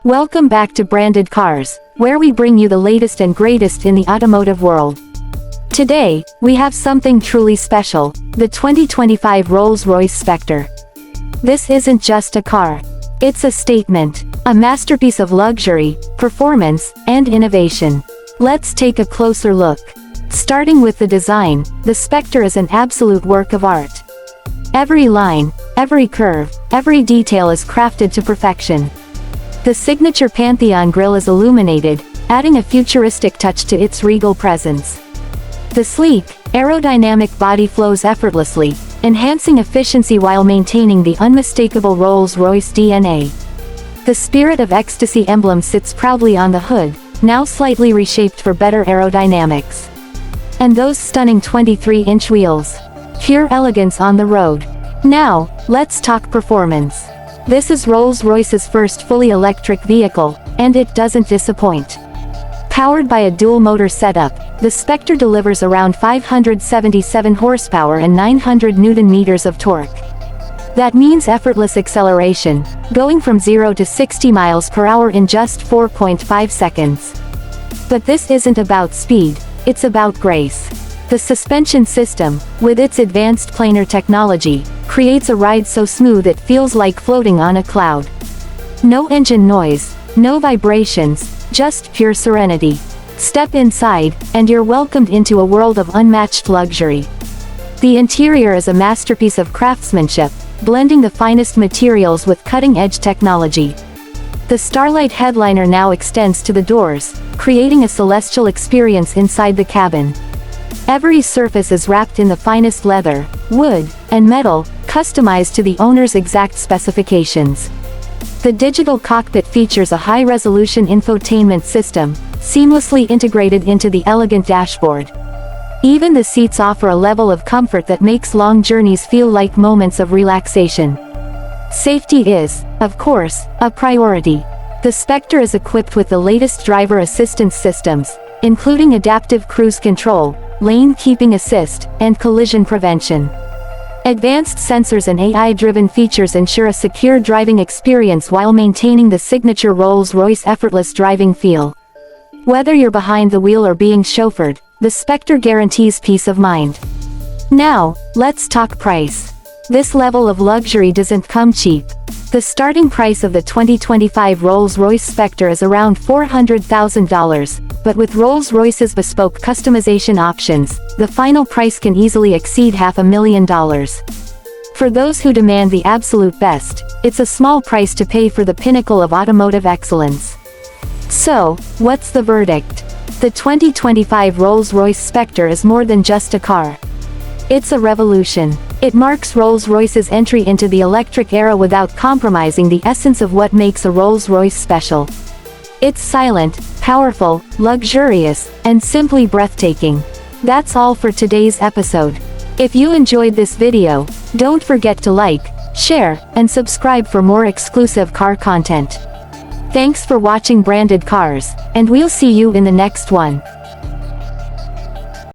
Welcome back to Branded Cars, where we bring you the latest and greatest in the automotive world. Today, we have something truly special, the 2025 Rolls-Royce Spectre. This isn't just a car. It's a statement, a masterpiece of luxury, performance, and innovation. Let's take a closer look. Starting with the design, the Spectre is an absolute work of art. Every line, every curve, every detail is crafted to perfection. The signature Pantheon grille is illuminated, adding a futuristic touch to its regal presence. The sleek, aerodynamic body flows effortlessly, enhancing efficiency while maintaining the unmistakable Rolls-Royce DNA. The Spirit of Ecstasy emblem sits proudly on the hood, now slightly reshaped for better aerodynamics. And those stunning 23-inch wheels. Pure elegance on the road. Now, let's talk performance. This is Rolls-Royce's first fully electric vehicle, and it doesn't disappoint. Powered by a dual-motor setup, the Spectre delivers around 577 horsepower and 900 Newton-meters of torque. That means effortless acceleration, going from 0 to 60 miles per hour in just 4.5 seconds. But this isn't about speed, it's about grace. The suspension system, with its advanced planar technology, creates a ride so smooth it feels like floating on a cloud. No engine noise, no vibrations, just pure serenity. Step inside, and you're welcomed into a world of unmatched luxury. The interior is a masterpiece of craftsmanship, blending the finest materials with cutting-edge technology. The Starlight headliner now extends to the doors, creating a celestial experience inside the cabin. Every surface is wrapped in the finest leather, wood, and metal, customized to the owner's exact specifications. The digital cockpit features a high-resolution infotainment system, seamlessly integrated into the elegant dashboard. Even the seats offer a level of comfort that makes long journeys feel like moments of relaxation. Safety is, of course, a priority. The Spectre is equipped with the latest driver assistance systems, including adaptive cruise control, lane keeping assist, and collision prevention. Advanced sensors and AI-driven features ensure a secure driving experience while maintaining the signature Rolls-Royce effortless driving feel. Whether you're behind the wheel or being chauffeured, the Spectre guarantees peace of mind. Now, let's talk price. This level of luxury doesn't come cheap. The starting price of the 2025 Rolls-Royce Spectre is around $400,000, but with Rolls-Royce's bespoke customization options, the final price can easily exceed $500,000. For those who demand the absolute best, it's a small price to pay for the pinnacle of automotive excellence. So, what's the verdict? The 2025 Rolls-Royce Spectre is more than just a car. It's a revolution. It marks Rolls-Royce's entry into the electric era without compromising the essence of what makes a Rolls-Royce special. It's silent, powerful, luxurious, and simply breathtaking. That's all for today's episode. If you enjoyed this video, don't forget to like, share, and subscribe for more exclusive car content. Thanks for watching Branded Cars, and we'll see you in the next one.